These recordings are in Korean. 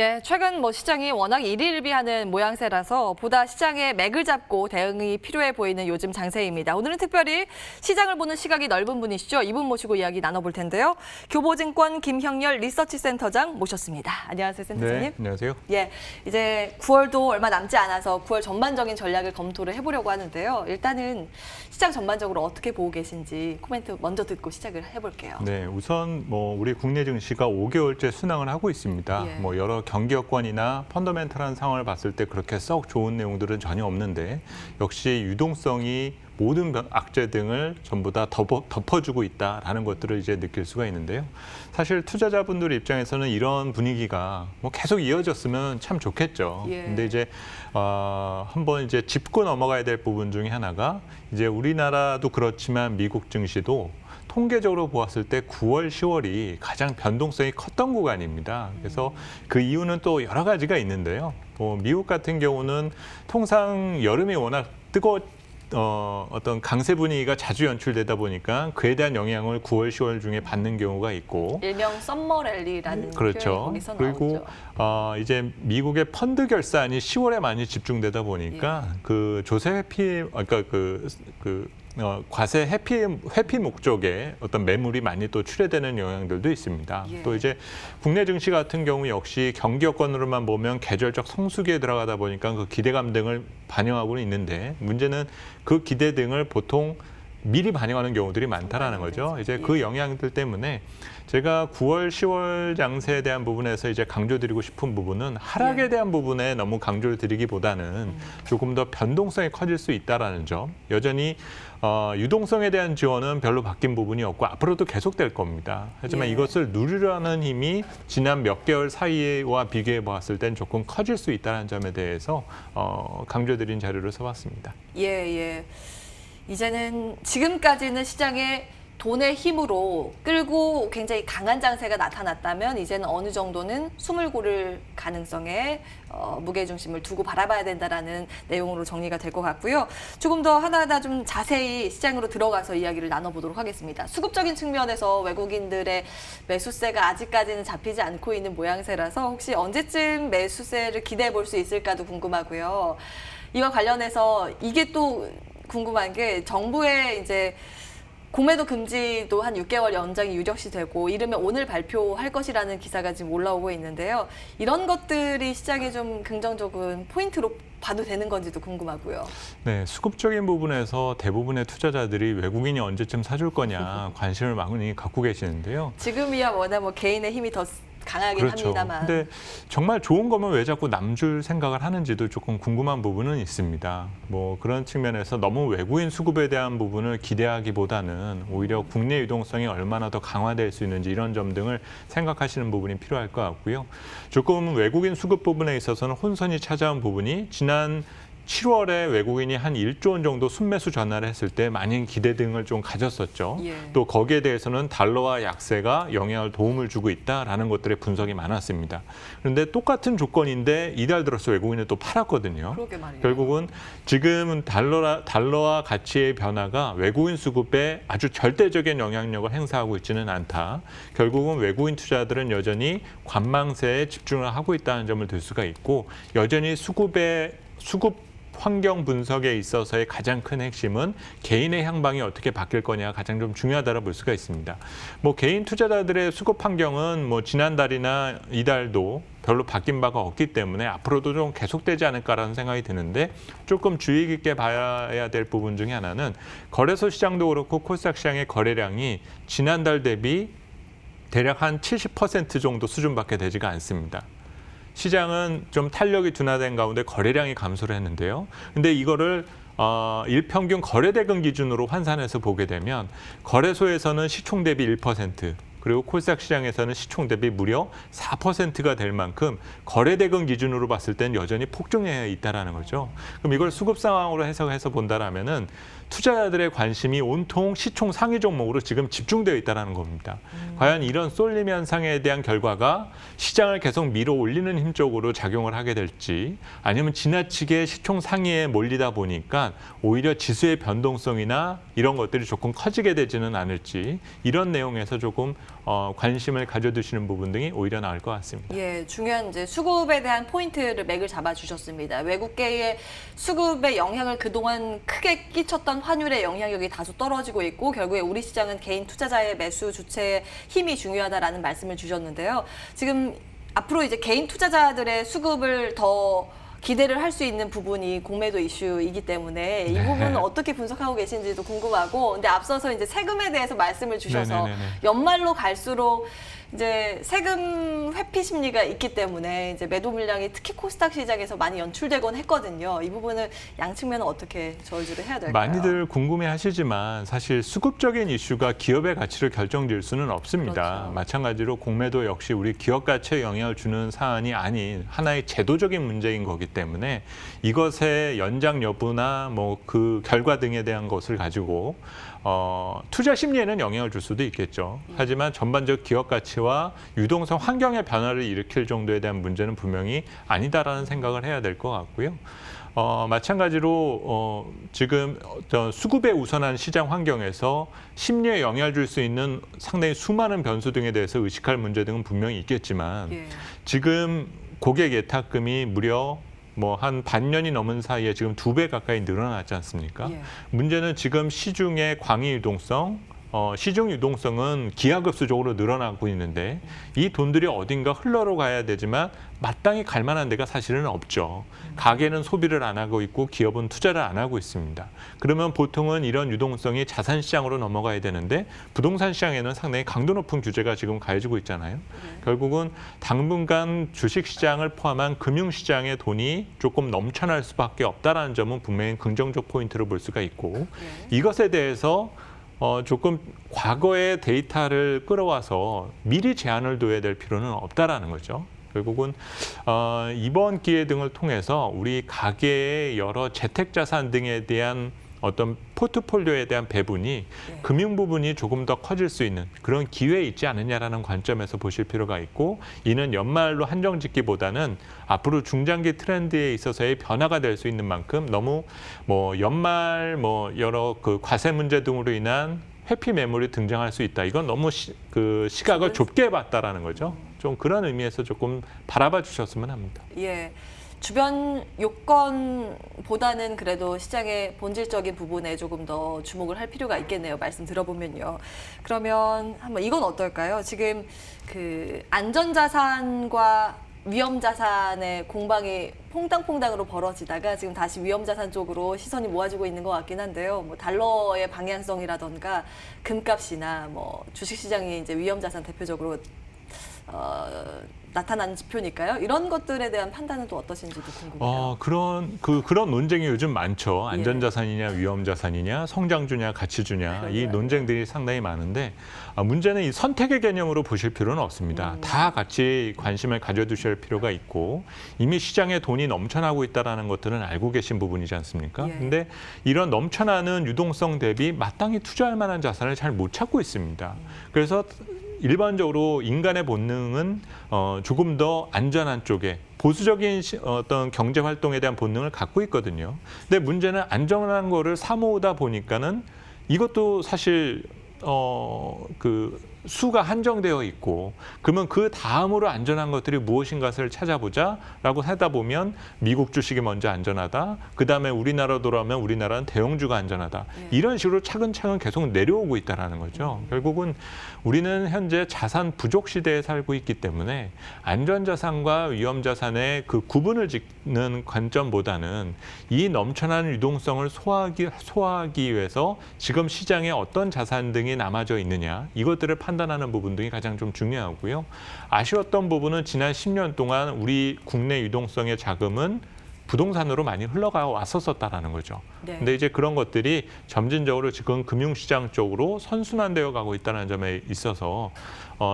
예, 최근 시장이 워낙 일희일비하는 모양새라서 보다 시장의 맥을 잡고 대응이 필요해 보이는 요즘 장세입니다. 오늘은 특별히 시장을 보는 시각이 넓은 분이시죠. 이분 모시고 이야기 나눠볼 텐데요. 교보증권 김형렬 리서치센터장 모셨습니다. 안녕하세요, 센터장님. 네, 안녕하세요. 예, 이제 9월도 얼마 남지 않아서 9월 전반적인 전략을 검토를 해보려고 하는데요. 일단은 시장 전반적으로 어떻게 보고 계신지 코멘트 먼저 듣고 시작을 해볼게요. 네, 우선 우리 국내 증시가 5개월째 순항을 하고 있습니다. 예. 여러 경기 여건이나 펀더멘탈한 상황을 봤을 때 그렇게 썩 좋은 내용들은 전혀 없는데 역시 유동성이 모든 악재 등을 전부 다 덮어주고 있다라는 것들을 이제 느낄 수가 있는데요. 사실 투자자분들 입장에서는 이런 분위기가 계속 이어졌으면 참 좋겠죠. 예. 근데 이제 한번 이제 짚고 넘어가야 될 부분 중에 하나가 이제 우리나라도 그렇지만 미국 증시도 통계적으로 보았을 때 9월, 10월이 가장 변동성이 컸던 구간입니다. 그래서 그 이유는 또 여러 가지가 있는데요. 미국 같은 경우는 통상 여름이 워낙 어떤 강세 분위기가 자주 연출되다 보니까 그에 대한 영향을 9월, 10월 중에 받는 경우가 있고 일명 썸머 랠리라는 그렇죠. 표현이 거기서 그리고 나오죠. 이제 미국의 펀드 결산이 10월에 많이 집중되다 보니까 예. 그 조세 회피, 그러니까 과세 회피 목적의 어떤 매물이 많이 또 출회되는 영향들도 있습니다. 예. 또 이제 국내 증시 같은 경우 역시 경기 여건으로만 보면 계절적 성수기에 들어가다 보니까 그 기대감 등을 반영하고는 있는데 문제는 그 기대 등을 보통 미리 반영하는 경우들이 많다라는 거죠. 이제 그 영향들 때문에 제가 9월, 10월 장세에 대한 부분에서 이제 강조드리고 싶은 부분은 하락에 대한 부분에 너무 강조를 드리기보다는 조금 더 변동성이 커질 수 있다라는 점. 여전히 유동성에 대한 지원은 별로 바뀐 부분이 없고 앞으로도 계속될 겁니다. 하지만 예. 이것을 누리려는 힘이 지난 몇 개월 사이와 비교해 보았을 땐 조금 커질 수 있다는 점에 대해서 강조드린 자료를 써봤습니다. 예. 이제는 지금까지는 시장의 돈의 힘으로 끌고 굉장히 강한 장세가 나타났다면 이제는 어느 정도는 숨을 고를 가능성에 무게중심을 두고 바라봐야 된다라는 내용으로 정리가 될 것 같고요. 조금 더 하나하나 좀 자세히 시장으로 들어가서 이야기를 나눠보도록 하겠습니다. 수급적인 측면에서 외국인들의 매수세가 아직까지는 잡히지 않고 있는 모양새라서 혹시 언제쯤 매수세를 기대해 볼 수 있을까도 궁금하고요. 이와 관련해서 이게 또 궁금한 게 정부의 이제 공매도 금지도 한 6개월 연장이 유력시 되고 이르면 오늘 발표할 것이라는 기사가 지금 올라오고 있는데요. 이런 것들이 시장에 좀 긍정적인 포인트로 봐도 되는 건지도 궁금하고요. 네, 수급적인 부분에서 대부분의 투자자들이 외국인이 언제쯤 사줄 거냐 관심을 많이 갖고 계시는데요. 지금이야 워낙 개인의 힘이 더 강하긴 그렇죠. 합니다만. 근데 정말 좋은 거면 왜 자꾸 남줄 생각을 하는지도 조금 궁금한 부분은 있습니다. 그런 측면에서 너무 외국인 수급에 대한 부분을 기대하기보다는 오히려 국내 유동성이 얼마나 더 강화될 수 있는지 이런 점 등을 생각하시는 부분이 필요할 것 같고요. 조금 외국인 수급 부분에 있어서는 혼선이 찾아온 부분이 지난 7월에 외국인이 한 1조 원 정도 순매수 전환을 했을 때 많은 기대 등을 좀 가졌었죠. 예. 또 거기에 대해서는 달러와 약세가 도움을 주고 있다라는 것들의 분석이 많았습니다. 그런데 똑같은 조건인데 이달 들어서 외국인은 또 팔았거든요. 그러게 말이에요. 결국은 지금은 달러와 가치의 변화가 외국인 수급에 아주 절대적인 영향력을 행사하고 있지는 않다. 결국은 외국인 투자들은 여전히 관망세에 집중을 하고 있다는 점을 들 수가 있고 여전히 수급 환경 분석에 있어서의 가장 큰 핵심은 개인의 향방이 어떻게 바뀔 거냐가 가장 좀 중요하다고 볼 수가 있습니다. 개인 투자자들의 수급 환경은 지난달이나 이달도 별로 바뀐 바가 없기 때문에 앞으로도 좀 계속되지 않을까라는 생각이 드는데 조금 주의 깊게 봐야 될 부분 중에 하나는 거래소 시장도 그렇고 코스닥 시장의 거래량이 지난달 대비 대략 한 70% 정도 수준밖에 되지가 않습니다. 시장은 좀 탄력이 둔화된 가운데 거래량이 감소를 했는데요. 근데 이거를 일평균 거래대금 기준으로 환산해서 보게 되면 거래소에서는 시총 대비 1%, 그리고 코스닥 시장에서는 시총 대비 무려 4%가 될 만큼 거래대금 기준으로 봤을 땐 여전히 폭증해 있다는 거죠. 그럼 이걸 수급 상황으로 해석해서 본다라면은 투자자들의 관심이 온통 시총 상위 종목으로 지금 집중되어 있다는 겁니다. 과연 이런 쏠림 현상에 대한 결과가 시장을 계속 밀어 올리는 힘 쪽으로 작용을 하게 될지 아니면 지나치게 시총 상위에 몰리다 보니까 오히려 지수의 변동성이나 이런 것들이 조금 커지게 되지는 않을지 이런 내용에서 조금 관심을 가져두시는 부분 등이 오히려 나을 것 같습니다. 예, 중요한 이제 수급에 대한 포인트를 맥을 잡아주셨습니다. 외국계의 수급에 영향을 그동안 크게 끼쳤던 환율의 영향력이 다소 떨어지고 있고 결국에 우리 시장은 개인 투자자의 매수 주체의 힘이 중요하다라는 말씀을 주셨는데요. 지금 앞으로 이제 개인 투자자들의 수급을 더 기대를 할 수 있는 부분이 공매도 이슈이기 때문에 이 부분은 어떻게 분석하고 계신지도 궁금하고, 근데 앞서서 이제 세금에 대해서 말씀을 주셔서 연말로 갈수록 이제 세금 회피 심리가 있기 때문에 이제 매도 물량이 특히 코스닥 시장에서 많이 연출되곤 했거든요. 이 부분은 양측면은 어떻게 저울질을 해야 될까요? 많이들 궁금해하시지만 사실 수급적인 이슈가 기업의 가치를 결정질 수는 없습니다. 그렇죠. 마찬가지로 공매도 역시 우리 기업 가치에 영향을 주는 사안이 아닌 하나의 제도적인 문제인 거기 때문에 이것의 연장 여부나 뭐 그 결과 등에 대한 것을 가지고 투자 심리에는 영향을 줄 수도 있겠죠. 하지만 전반적 기업 가치와 유동성 환경의 변화를 일으킬 정도에 대한 문제는 분명히 아니다라는 생각을 해야 될 것 같고요. 마찬가지로 지금 수급에 우선한 시장 환경에서 심리에 영향을 줄 수 있는 상당히 수많은 변수 등에 대해서 의식할 문제 등은 분명히 있겠지만 지금 고객 예탁금이 무려 뭐 한 반년이 넘은 사이에 지금 2배 가까이 늘어났지 않습니까? 문제는 지금 시중의 광의 유동성, 시중 유동성은 기하급수적으로 늘어나고 있는데 이 돈들이 어딘가 흘러로 가야 되지만 마땅히 갈 만한 데가 사실은 없죠. 가게는 소비를 안 하고 있고 기업은 투자를 안 하고 있습니다. 그러면 보통은 이런 유동성이 자산 시장으로 넘어가야 되는데 부동산 시장에는 상당히 강도 높은 규제가 지금 가해지고 있잖아요. 결국은 당분간 주식 시장을 포함한 금융 시장의 돈이 조금 넘쳐날 수밖에 없다라는 점은 분명히 긍정적 포인트로 볼 수가 있고 이것에 대해서 조금 과거의 데이터를 끌어와서 미리 제한을 둬야 될 필요는 없다라는 거죠. 결국은 이번 기회 등을 통해서 우리 가계의 여러 재택자산 등에 대한 어떤 포트폴리오에 대한 배분이 금융 부분이 조금 더 커질 수 있는 그런 기회에 있지 않느냐라는 관점에서 보실 필요가 있고, 이는 연말로 한정짓기보다는 앞으로 중장기 트렌드에 있어서의 변화가 될 수 있는 만큼 너무 뭐 연말 뭐 여러 그 과세 문제 등으로 인한 회피 매물이 등장할 수 있다. 이건 너무 시각을 좁게 봤다라는 거죠. 좀 그런 의미에서 조금 바라봐 주셨으면 합니다. 예. 주변 요건보다는 그래도 시장의 본질적인 부분에 조금 더 주목을 할 필요가 있겠네요. 말씀 들어보면요. 그러면 한번 이건 어떨까요? 지금 그 안전자산과 위험자산의 공방이 퐁당퐁당으로 벌어지다가 지금 다시 위험자산 쪽으로 시선이 모아지고 있는 것 같긴 한데요. 뭐 달러의 방향성이라던가 금값이나 뭐 주식시장이 이제 위험자산 대표적으로 나타난 지표니까요. 이런 것들에 대한 판단은 또 어떠신지도 궁금해요. 그런 논쟁이 요즘 많죠. 안전자산이냐 위험자산이냐 성장주냐 가치주냐 이 논쟁들이 상당히 많은데 문제는 이 선택의 개념으로 보실 필요는 없습니다. 다 같이 관심을 가져두실 필요가 있고 이미 시장에 돈이 넘쳐나고 있다는 것들은 알고 계신 부분이지 않습니까? 근데 이런 넘쳐나는 유동성 대비 마땅히 투자할 만한 자산을 잘 못 찾고 있습니다. 그래서 일반적으로 인간의 본능은 조금 더 안전한 쪽에 보수적인 어떤 경제 활동에 대한 본능을 갖고 있거든요. 근데 문제는 안전한 거를 사모으다 보니까는 이것도 사실 수가 한정되어 있고, 그러면 그 다음으로 안전한 것들이 무엇인가를 찾아보자라고 하다 보면 미국 주식이 먼저 안전하다. 그 다음에 우리나라 돌아오면 우리나라는 대형주가 안전하다. 이런 식으로 차근차근 계속 내려오고 있다는 거죠. 결국은 우리는 현재 자산 부족 시대에 살고 있기 때문에 안전자산과 위험자산의 그 구분을 짓는 관점보다는 이 넘쳐나는 유동성을 소화하기 위해서 지금 시장에 어떤 자산 등이 남아져 있느냐, 이것들을 판단하는 부분 등이 가장 좀 중요하고요. 아쉬웠던 부분은 지난 10년 동안 우리 국내 유동성의 자금은 부동산으로 많이 흘러가 왔었다라는 거죠. 근데 이제 그런 것들이 점진적으로 지금 금융시장 쪽으로 선순환되어 가고 있다는 점에 있어서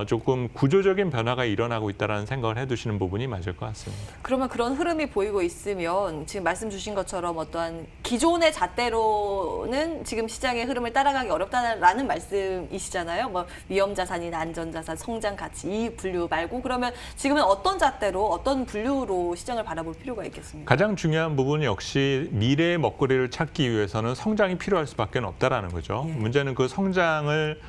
조금 구조적인 변화가 일어나고 있다는 생각을 해두시는 부분이 맞을 것 같습니다. 그러면 그런 흐름이 보이고 있으면 지금 말씀 주신 것처럼 어떠한 기존의 잣대로는 지금 시장의 흐름을 따라가기 어렵다는 말씀이시잖아요. 뭐 위험자산이나 안전자산, 성장가치 이 분류 말고 그러면 지금은 어떤 잣대로 어떤 분류로 시장을 바라볼 필요가 있겠습니까? 가장 중요한 부분이 역시 미래의 먹거리를 찾기 위해서는 성장이 필요할 수밖에 없다라는 거죠. 문제는 그 성장을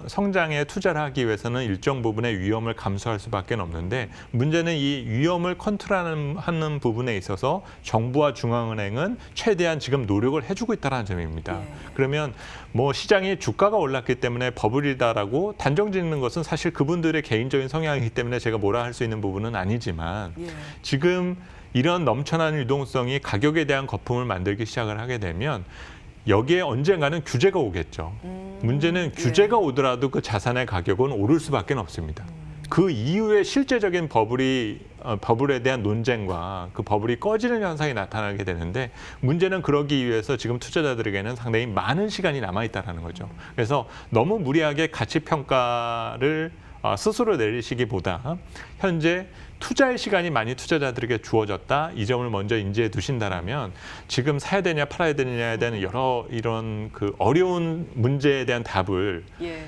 성장에 투자를 하기 위해서는 일정 부분의 위험을 감수할 수밖에 없는데 문제는 이 위험을 컨트롤하는 부분에 있어서 정부와 중앙은행은 최대한 지금 노력을 해주고 있다는 점입니다. 예. 그러면 뭐 시장이 주가가 올랐기 때문에 버블이다라고 단정 짓는 것은 사실 그분들의 개인적인 성향이기 때문에 제가 뭐라 할 수 있는 부분은 아니지만 예. 지금 이런 넘쳐나는 유동성이 가격에 대한 거품을 만들기 시작을 하게 되면 여기에 언젠가는 규제가 오겠죠. 문제는 규제가 오더라도 그 자산의 가격은 오를 수밖에 없습니다. 그 이후에 실제적인 버블에 대한 논쟁과 그 버블이 꺼지는 현상이 나타나게 되는데 문제는 그러기 위해서 지금 투자자들에게는 상당히 많은 시간이 남아있다는 거죠. 그래서 너무 무리하게 가치 평가를 스스로 내리시기보다 현재 투자의 시간이 많이 투자자들에게 주어졌다. 이 점을 먼저 인지해 두신다라면 지금 사야 되냐 팔아야 되느냐에 대한 여러 이런 그 어려운 문제에 대한 답을 예.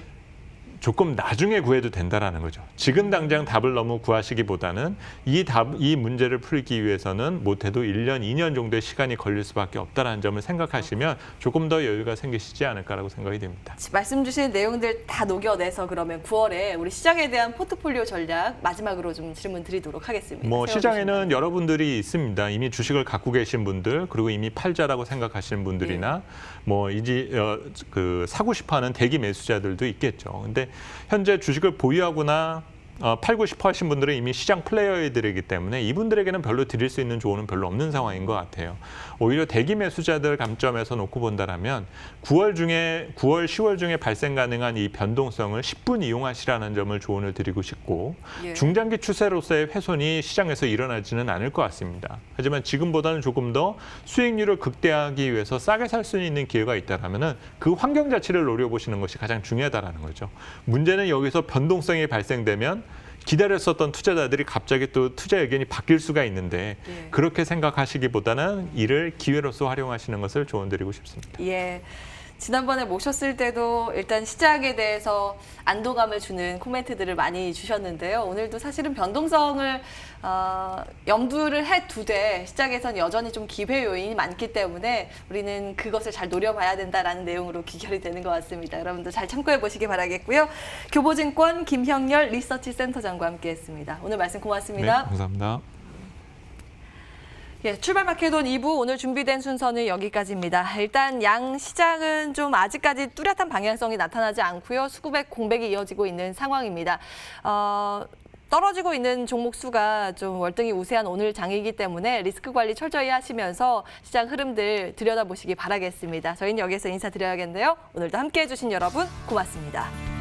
조금 나중에 구해도 된다라는 거죠. 지금 당장 답을 너무 구하시기보다는 이 문제를 풀기 위해서는 못해도 1년, 2년 정도의 시간이 걸릴 수밖에 없다라는 점을 생각하시면 조금 더 여유가 생기시지 않을까라고 생각이 됩니다. 말씀 주신 내용들 다 녹여내서 그러면 9월에 우리 시장에 대한 포트폴리오 전략 마지막으로 좀 질문 드리도록 하겠습니다. 뭐 시장에는 세워주신다면. 여러분들이 있습니다. 이미 주식을 갖고 계신 분들 그리고 이미 팔자라고 생각하시는 분들이나 뭐 이제 그 사고 싶어하는 대기 매수자들도 있겠죠. 근데 현재 주식을 보유하거나 팔고 싶어 하신 분들은 이미 시장 플레이어들이기 때문에 이분들에게는 별로 드릴 수 있는 조언은 별로 없는 상황인 것 같아요. 오히려 대기 매수자들 감점에서 놓고 본다라면 9월, 10월 중에 발생 가능한 이 변동성을 10분 이용하시라는 점을 조언을 드리고 싶고 예. 중장기 추세로서의 훼손이 시장에서 일어나지는 않을 것 같습니다. 하지만 지금보다는 조금 더 수익률을 극대화하기 위해서 싸게 살 수 있는 기회가 있다라면은 그 환경 자체를 노려보시는 것이 가장 중요하다라는 거죠. 문제는 여기서 변동성이 발생되면 기다렸었던 투자자들이 갑자기 또 투자 의견이 바뀔 수가 있는데 예. 그렇게 생각하시기보다는 이를 기회로서 활용하시는 것을 조언드리고 싶습니다. 예. 지난번에 모셨을 때도 일단 시장에 대해서 안도감을 주는 코멘트들을 많이 주셨는데요. 오늘도 사실은 변동성을 염두를 해두되 시장에선 여전히 좀 기회 요인이 많기 때문에 우리는 그것을 잘 노려봐야 된다라는 내용으로 귀결이 되는 것 같습니다. 여러분들 잘 참고해 보시기 바라겠고요. 교보증권 김형렬 리서치 센터장과 함께했습니다. 오늘 말씀 고맙습니다. 네, 감사합니다. 예, 출발 마켓온 2부 오늘 준비된 순서는 여기까지입니다. 일단 양 시장은 좀 아직까지 뚜렷한 방향성이 나타나지 않고요. 수급의 공백이 이어지고 있는 상황입니다. 떨어지고 있는 종목 수가 좀 월등히 우세한 오늘 장이기 때문에 리스크 관리 철저히 하시면서 시장 흐름들 들여다보시기 바라겠습니다. 저희는 여기서 인사드려야겠는데요. 오늘도 함께해 주신 여러분 고맙습니다.